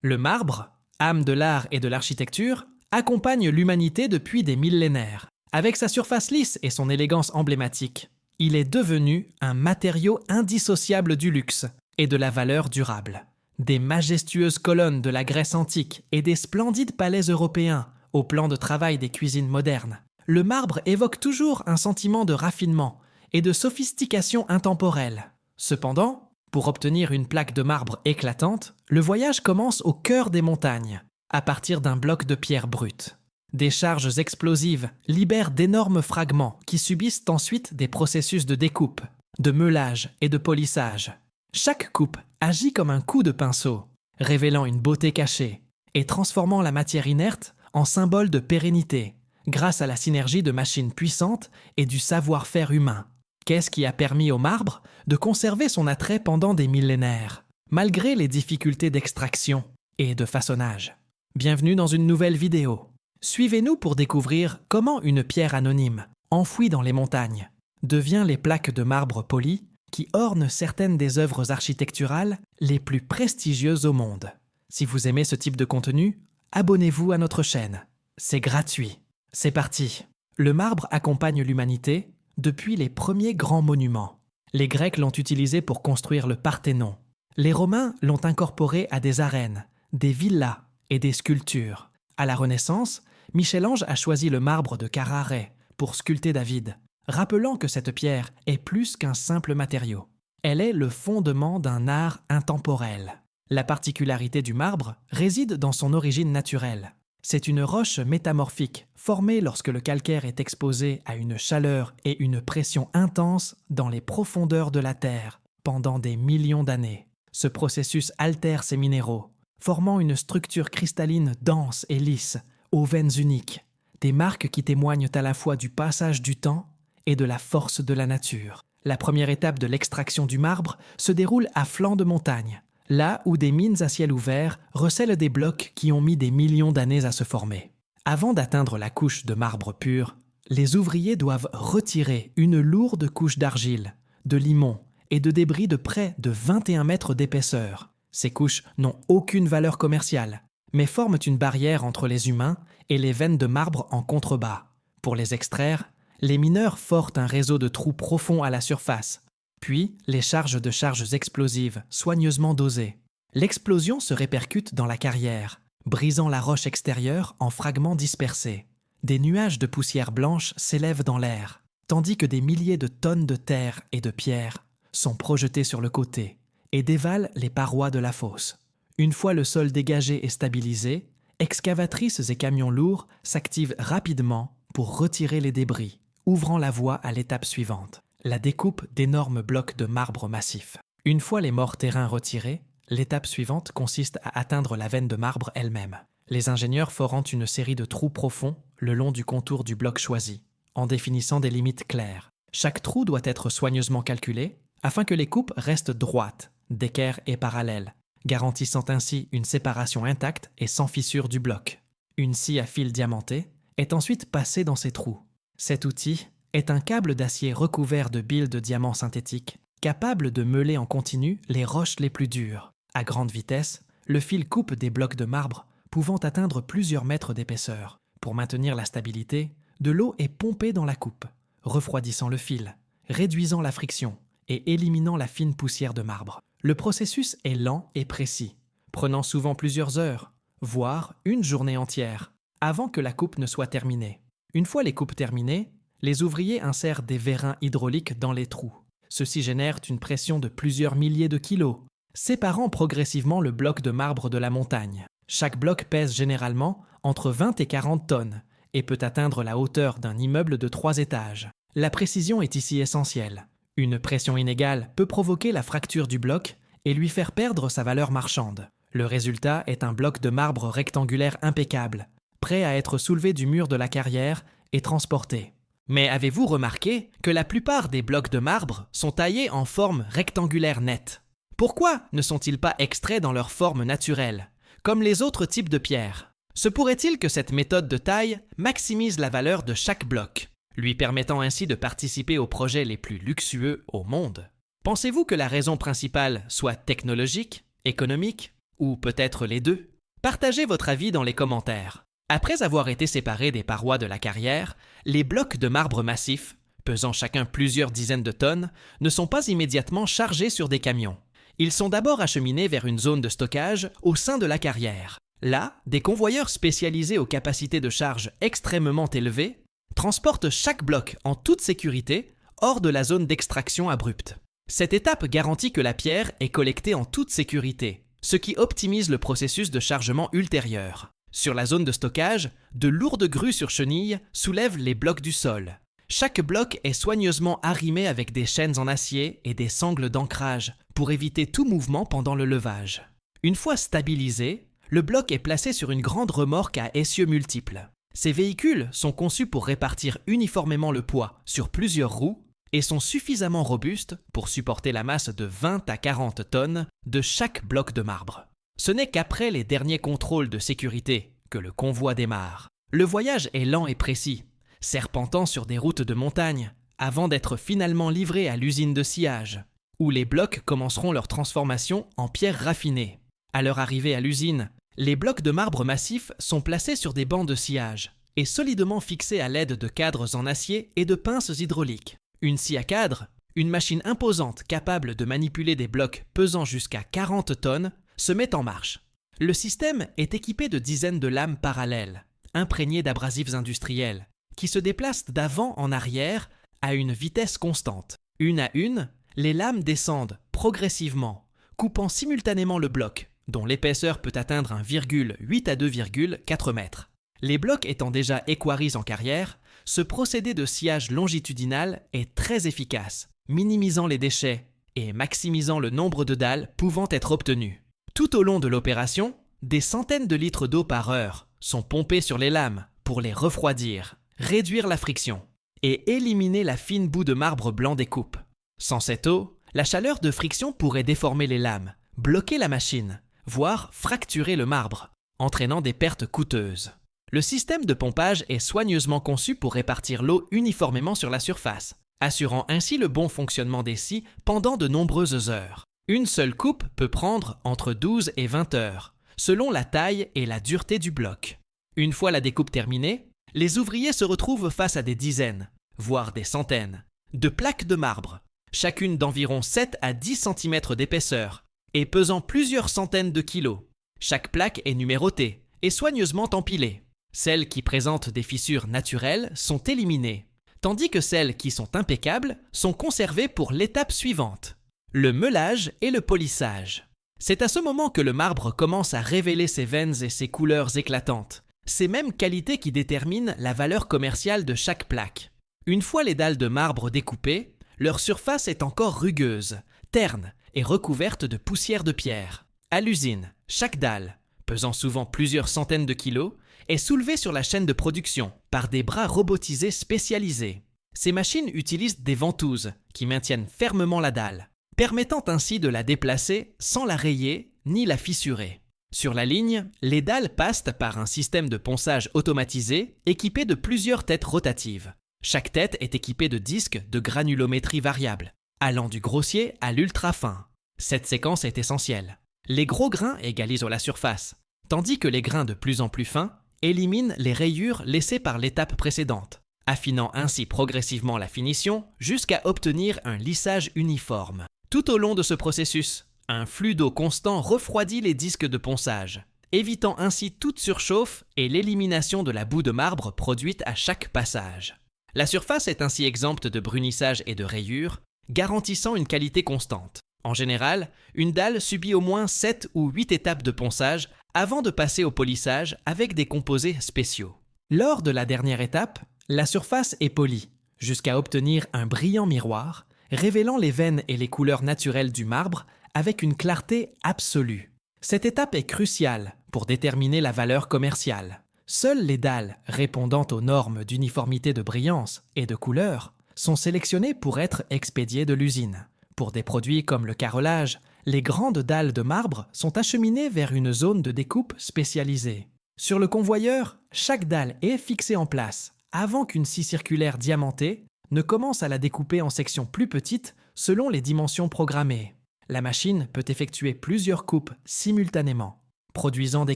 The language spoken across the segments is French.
Le marbre, âme de l'art et de l'architecture, accompagne l'humanité depuis des millénaires. Avec sa surface lisse et son élégance emblématique, il est devenu un matériau indissociable du luxe et de la valeur durable. Des majestueuses colonnes de la Grèce antique et des splendides palais européens au plan de travail des cuisines modernes, le marbre évoque toujours un sentiment de raffinement et de sophistication intemporelle. Cependant, pour obtenir une plaque de marbre éclatante, le voyage commence au cœur des montagnes, à partir d'un bloc de pierre brute. Des charges explosives libèrent d'énormes fragments qui subissent ensuite des processus de découpe, de meulage et de polissage. Chaque coupe agit comme un coup de pinceau, révélant une beauté cachée et transformant la matière inerte en symbole de pérennité, grâce à la synergie de machines puissantes et du savoir-faire humain. Qu'est-ce qui a permis au marbre de conserver son attrait pendant des millénaires, malgré les difficultés d'extraction et de façonnage? Bienvenue dans une nouvelle vidéo. Suivez-nous pour découvrir comment une pierre anonyme, enfouie dans les montagnes, devient les plaques de marbre poli qui ornent certaines des œuvres architecturales les plus prestigieuses au monde. Si vous aimez ce type de contenu, abonnez-vous à notre chaîne. C'est gratuit. C'est parti. Le marbre accompagne l'humanité depuis les premiers grands monuments. Les Grecs l'ont utilisé pour construire le Parthénon. Les Romains l'ont incorporé à des arènes, des villas et des sculptures. À la Renaissance, Michel-Ange a choisi le marbre de Carrare pour sculpter David, rappelant que cette pierre est plus qu'un simple matériau. Elle est le fondement d'un art intemporel. La particularité du marbre réside dans son origine naturelle. C'est une roche métamorphique, formée lorsque le calcaire est exposé à une chaleur et une pression intense dans les profondeurs de la Terre pendant des millions d'années. Ce processus altère ces minéraux, formant une structure cristalline dense et lisse, aux veines uniques, des marques qui témoignent à la fois du passage du temps et de la force de la nature. La première étape de l'extraction du marbre se déroule à flanc de montagne, là où des mines à ciel ouvert recèlent des blocs qui ont mis des millions d'années à se former. Avant d'atteindre la couche de marbre pur, les ouvriers doivent retirer une lourde couche d'argile, de limon et de débris de près de 21 mètres d'épaisseur. Ces couches n'ont aucune valeur commerciale, mais forment une barrière entre les humains et les veines de marbre en contrebas. Pour les extraire, les mineurs forent un réseau de trous profonds à la surface, puis les chargent de charges explosives soigneusement dosées. L'explosion se répercute dans la carrière, brisant la roche extérieure en fragments dispersés. Des nuages de poussière blanche s'élèvent dans l'air, tandis que des milliers de tonnes de terre et de pierre sont projetées sur le côté et dévalent les parois de la fosse. Une fois le sol dégagé et stabilisé, excavatrices et camions lourds s'activent rapidement pour retirer les débris, ouvrant la voie à l'étape suivante, la découpe d'énormes blocs de marbre massif. Une fois les morts terrains retirés, l'étape suivante consiste à atteindre la veine de marbre elle-même. Les ingénieurs forent une série de trous profonds le long du contour du bloc choisi, en définissant des limites claires. Chaque trou doit être soigneusement calculé afin que les coupes restent droites, d'équerre et parallèles, garantissant ainsi une séparation intacte et sans fissure du bloc. Une scie à fil diamanté est ensuite passée dans ces trous. Cet outil est un câble d'acier recouvert de billes de diamants synthétiques, capable de meuler en continu les roches les plus dures. À grande vitesse, le fil coupe des blocs de marbre pouvant atteindre plusieurs mètres d'épaisseur. Pour maintenir la stabilité, de l'eau est pompée dans la coupe, refroidissant le fil, réduisant la friction et éliminant la fine poussière de marbre. Le processus est lent et précis, prenant souvent plusieurs heures, voire une journée entière, avant que la coupe ne soit terminée. Une fois les coupes terminées, les ouvriers insèrent des vérins hydrauliques dans les trous. Ceux-ci génèrent une pression de plusieurs milliers de kilos, séparant progressivement le bloc de marbre de la montagne. Chaque bloc pèse généralement entre 20 et 40 tonnes et peut atteindre la hauteur d'un immeuble de 3 étages. La précision est ici essentielle. Une pression inégale peut provoquer la fracture du bloc et lui faire perdre sa valeur marchande. Le résultat est un bloc de marbre rectangulaire impeccable, prêt à être soulevé du mur de la carrière et transporté. Mais avez-vous remarqué que la plupart des blocs de marbre sont taillés en forme rectangulaire nette? Pourquoi ne sont-ils pas extraits dans leur forme naturelle, comme les autres types de pierres? Se pourrait-il que cette méthode de taille maximise la valeur de chaque bloc, lui permettant ainsi de participer aux projets les plus luxueux au monde? Pensez-vous que la raison principale soit technologique, économique Ou peut-être les deux? Partagez votre avis dans les commentaires. Après avoir été séparés des parois de la carrière, les blocs de marbre massif, pesant chacun plusieurs dizaines de tonnes, ne sont pas immédiatement chargés sur des camions. Ils sont d'abord acheminés vers une zone de stockage au sein de la carrière. Là, des convoyeurs spécialisés aux capacités de charge extrêmement élevées transportent chaque bloc en toute sécurité hors de la zone d'extraction abrupte. Cette étape garantit que la pierre est collectée en toute sécurité, ce qui optimise le processus de chargement ultérieur. Sur la zone de stockage, de lourdes grues sur chenilles soulèvent les blocs du sol. Chaque bloc est soigneusement arrimé avec des chaînes en acier et des sangles d'ancrage pour éviter tout mouvement pendant le levage. Une fois stabilisé, le bloc est placé sur une grande remorque à essieux multiples. Ces véhicules sont conçus pour répartir uniformément le poids sur plusieurs roues et sont suffisamment robustes pour supporter la masse de 20 à 40 tonnes de chaque bloc de marbre. Ce n'est qu'après les derniers contrôles de sécurité que le convoi démarre. Le voyage est lent et précis, serpentant sur des routes de montagne, avant d'être finalement livré à l'usine de sciage, où les blocs commenceront leur transformation en pierres raffinées. À leur arrivée à l'usine, les blocs de marbre massif sont placés sur des bancs de sciage et solidement fixés à l'aide de cadres en acier et de pinces hydrauliques. Une scie à cadre, une machine imposante capable de manipuler des blocs pesant jusqu'à 40 tonnes, se met en marche. Le système est équipé de dizaines de lames parallèles, imprégnées d'abrasifs industriels, qui se déplacent d'avant en arrière à une vitesse constante. Une à une, les lames descendent progressivement, coupant simultanément le bloc, dont l'épaisseur peut atteindre 1,8 à 2,4 mètres. Les blocs étant déjà équarris en carrière, ce procédé de sciage longitudinal est très efficace, minimisant les déchets et maximisant le nombre de dalles pouvant être obtenues. Tout au long de l'opération, des centaines de litres d'eau par heure sont pompés sur les lames pour les refroidir, réduire la friction et éliminer la fine boue de marbre blanc des coupes. Sans cette eau, la chaleur de friction pourrait déformer les lames, bloquer la machine, voire fracturer le marbre, entraînant des pertes coûteuses. Le système de pompage est soigneusement conçu pour répartir l'eau uniformément sur la surface, assurant ainsi le bon fonctionnement des scies pendant de nombreuses heures. Une seule coupe peut prendre entre 12 et 20 heures, selon la taille et la dureté du bloc. Une fois la découpe terminée, les ouvriers se retrouvent face à des dizaines, voire des centaines, de plaques de marbre, chacune d'environ 7 à 10 cm d'épaisseur et pesant plusieurs centaines de kilos. Chaque plaque est numérotée et soigneusement empilée. Celles qui présentent des fissures naturelles sont éliminées, tandis que celles qui sont impeccables sont conservées pour l'étape suivante, le meulage et le polissage. C'est à ce moment que le marbre commence à révéler ses veines et ses couleurs éclatantes, ces mêmes qualités qui déterminent la valeur commerciale de chaque plaque. Une fois les dalles de marbre découpées, leur surface est encore rugueuse, terne et recouverte de poussière de pierre. À l'usine, chaque dalle, pesant souvent plusieurs centaines de kilos, est soulevée sur la chaîne de production par des bras robotisés spécialisés. Ces machines utilisent des ventouses qui maintiennent fermement la dalle, permettant ainsi de la déplacer sans la rayer ni la fissurer. Sur la ligne, les dalles passent par un système de ponçage automatisé équipé de plusieurs têtes rotatives. Chaque tête est équipée de disques de granulométrie variable, allant du grossier à l'ultra fin. Cette séquence est essentielle. Les gros grains égalisent la surface, tandis que les grains de plus en plus fins éliminent les rayures laissées par l'étape précédente, affinant ainsi progressivement la finition jusqu'à obtenir un lissage uniforme. Tout au long de ce processus, un flux d'eau constant refroidit les disques de ponçage, évitant ainsi toute surchauffe et l'élimination de la boue de marbre produite à chaque passage. La surface est ainsi exempte de brunissage et de rayures, garantissant une qualité constante. En général, une dalle subit au moins 7 ou 8 étapes de ponçage avant de passer au polissage avec des composés spéciaux. Lors de la dernière étape, la surface est polie, jusqu'à obtenir un brillant miroir, révélant les veines et les couleurs naturelles du marbre avec une clarté absolue. Cette étape est cruciale pour déterminer la valeur commerciale. Seules les dalles répondant aux normes d'uniformité de brillance et de couleur sont sélectionnées pour être expédiées de l'usine. Pour des produits comme le carrelage, les grandes dalles de marbre sont acheminées vers une zone de découpe spécialisée. Sur le convoyeur, chaque dalle est fixée en place avant qu'une scie circulaire diamantée ne commence à la découper en sections plus petites selon les dimensions programmées. La machine peut effectuer plusieurs coupes simultanément, produisant des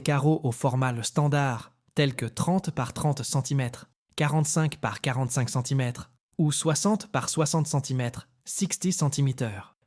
carreaux au format le standard, tels que 30 par 30 cm, 45 par 45 cm ou 60 par 60 cm, 60 cm.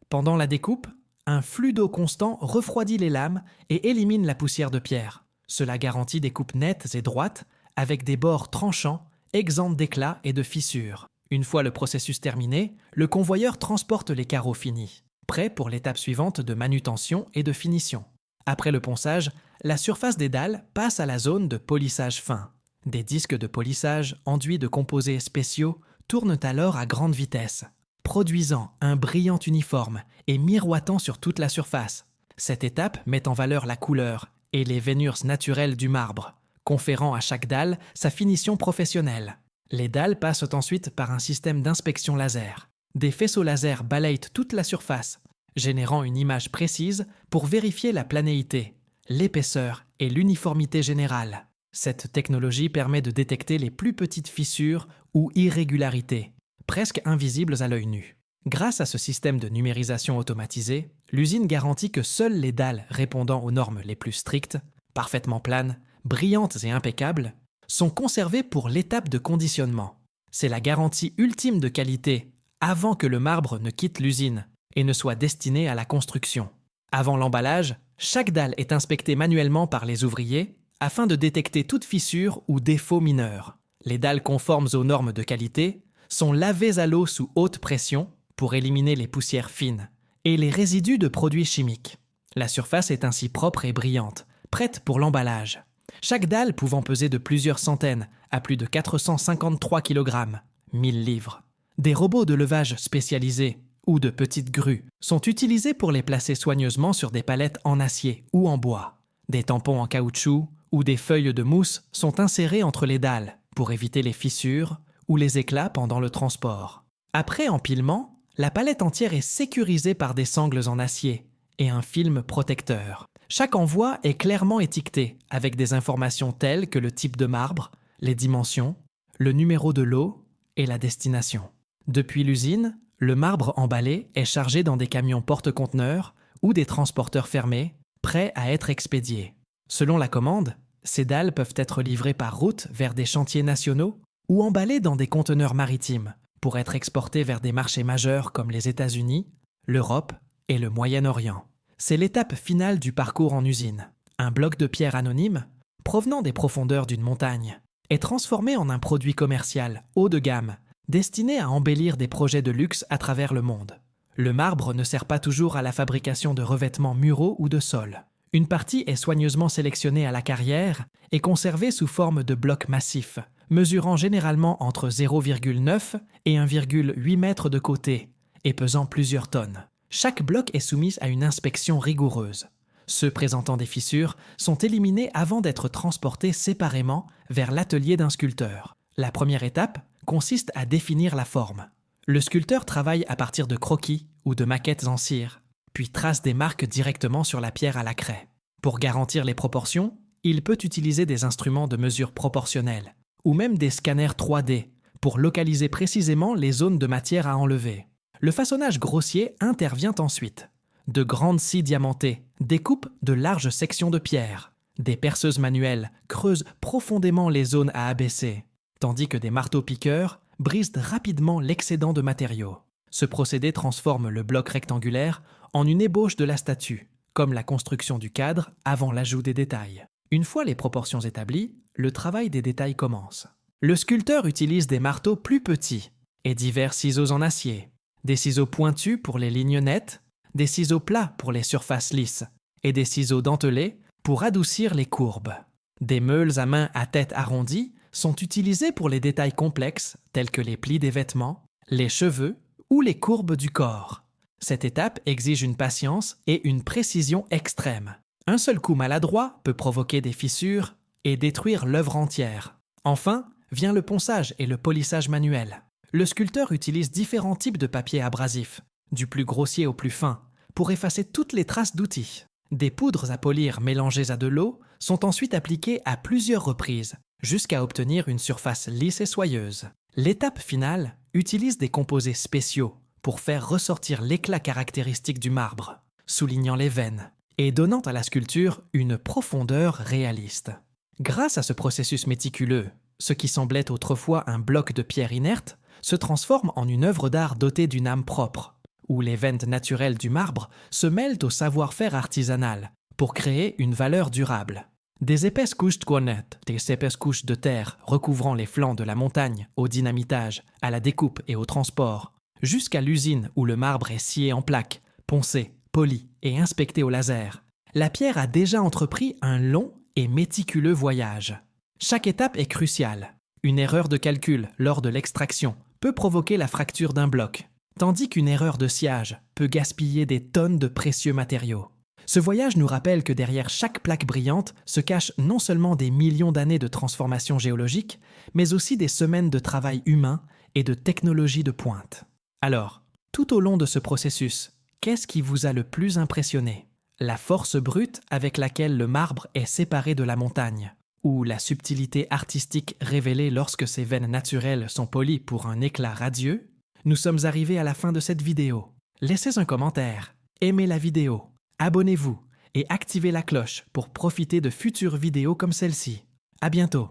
Pendant la découpe, un flux d'eau constant refroidit les lames et élimine la poussière de pierre. Cela garantit des coupes nettes et droites, avec des bords tranchants, exempts d'éclats et de fissures. Une fois le processus terminé, le convoyeur transporte les carreaux finis, prêts pour l'étape suivante de manutention et de finition. Après le ponçage, la surface des dalles passe à la zone de polissage fin. Des disques de polissage enduits de composés spéciaux tournent alors à grande vitesse, produisant un brillant uniforme et miroitant sur toute la surface. Cette étape met en valeur la couleur et les veinures naturelles du marbre, conférant à chaque dalle sa finition professionnelle. Les dalles passent ensuite par un système d'inspection laser. Des faisceaux laser balayent toute la surface, générant une image précise pour vérifier la planéité, l'épaisseur et l'uniformité générale. Cette technologie permet de détecter les plus petites fissures ou irrégularités, presque invisibles à l'œil nu. Grâce à ce système de numérisation automatisé, l'usine garantit que seules les dalles répondant aux normes les plus strictes, parfaitement planes, brillantes et impeccables, sont conservées pour l'étape de conditionnement. C'est la garantie ultime de qualité avant que le marbre ne quitte l'usine et ne soit destiné à la construction. Avant l'emballage, chaque dalle est inspectée manuellement par les ouvriers afin de détecter toute fissure ou défaut mineur. Les dalles conformes aux normes de qualité sont lavées à l'eau sous haute pression pour éliminer les poussières fines et les résidus de produits chimiques. La surface est ainsi propre et brillante, prête pour l'emballage. Chaque dalle pouvant peser de plusieurs centaines à plus de 453 kg, 1000 livres. Des robots de levage spécialisés ou de petites grues sont utilisés pour les placer soigneusement sur des palettes en acier ou en bois. Des tampons en caoutchouc ou des feuilles de mousse sont insérées entre les dalles pour éviter les fissures ou les éclats pendant le transport. Après empilement, la palette entière est sécurisée par des sangles en acier et un film protecteur. Chaque envoi est clairement étiqueté avec des informations telles que le type de marbre, les dimensions, le numéro de lot et la destination. Depuis l'usine, le marbre emballé est chargé dans des camions porte-conteneurs ou des transporteurs fermés, prêts à être expédiés. Selon la commande, ces dalles peuvent être livrées par route vers des chantiers nationaux ou emballées dans des conteneurs maritimes pour être exportées vers des marchés majeurs comme les États-Unis, l'Europe et le Moyen-Orient. C'est l'étape finale du parcours en usine. Un bloc de pierre anonyme, provenant des profondeurs d'une montagne, est transformé en un produit commercial haut de gamme, destiné à embellir des projets de luxe à travers le monde. Le marbre ne sert pas toujours à la fabrication de revêtements muraux ou de sol. Une partie est soigneusement sélectionnée à la carrière et conservée sous forme de blocs massifs, mesurant généralement entre 0,9 et 1,8 mètres de côté et pesant plusieurs tonnes. Chaque bloc est soumis à une inspection rigoureuse. Ceux présentant des fissures sont éliminés avant d'être transportés séparément vers l'atelier d'un sculpteur. La première étape consiste à définir la forme. Le sculpteur travaille à partir de croquis ou de maquettes en cire, puis trace des marques directement sur la pierre à la craie. Pour garantir les proportions, il peut utiliser des instruments de mesure proportionnelle, ou même des scanners 3D, pour localiser précisément les zones de matière à enlever. Le façonnage grossier intervient ensuite. De grandes scies diamantées découpent de larges sections de pierre. Des perceuses manuelles creusent profondément les zones à abaisser, tandis que des marteaux-piqueurs brisent rapidement l'excédent de matériaux. Ce procédé transforme le bloc rectangulaire en une ébauche de la statue, comme la construction du cadre avant l'ajout des détails. Une fois les proportions établies, le travail des détails commence. Le sculpteur utilise des marteaux plus petits et divers ciseaux en acier, des ciseaux pointus pour les lignes nettes, des ciseaux plats pour les surfaces lisses et des ciseaux dentelés pour adoucir les courbes. Des meules à main à tête arrondie sont utilisés pour les détails complexes tels que les plis des vêtements, les cheveux ou les courbes du corps. Cette étape exige une patience et une précision extrême. Un seul coup maladroit peut provoquer des fissures et détruire l'œuvre entière. Enfin, vient le ponçage et le polissage manuel. Le sculpteur utilise différents types de papier abrasif, du plus grossier au plus fin, pour effacer toutes les traces d'outils. Des poudres à polir mélangées à de l'eau sont ensuite appliquées à plusieurs reprises, jusqu'à obtenir une surface lisse et soyeuse. L'étape finale utilise des composés spéciaux pour faire ressortir l'éclat caractéristique du marbre, soulignant les veines, et donnant à la sculpture une profondeur réaliste. Grâce à ce processus méticuleux, ce qui semblait autrefois un bloc de pierre inerte se transforme en une œuvre d'art dotée d'une âme propre, où les veines naturelles du marbre se mêlent au savoir-faire artisanal pour créer une valeur durable. Des épaisses couches de granit, des épaisses couches de terre recouvrant les flancs de la montagne, au dynamitage, à la découpe et au transport, jusqu'à l'usine où le marbre est scié en plaques, poncé, poli et inspecté au laser. La pierre a déjà entrepris un long et méticuleux voyage. Chaque étape est cruciale. Une erreur de calcul lors de l'extraction peut provoquer la fracture d'un bloc, tandis qu'une erreur de sciage peut gaspiller des tonnes de précieux matériaux. Ce voyage nous rappelle que derrière chaque plaque brillante se cachent non seulement des millions d'années de transformation géologique, mais aussi des semaines de travail humain et de technologie de pointe. Alors, tout au long de ce processus, qu'est-ce qui vous a le plus impressionné? La force brute avec laquelle le marbre est séparé de la montagne, ou la subtilité artistique révélée lorsque ses veines naturelles sont polies pour un éclat radieux? Nous sommes arrivés à la fin de cette vidéo. Laissez un commentaire, aimez la vidéo, abonnez-vous et activez la cloche pour profiter de futures vidéos comme celle-ci. À bientôt!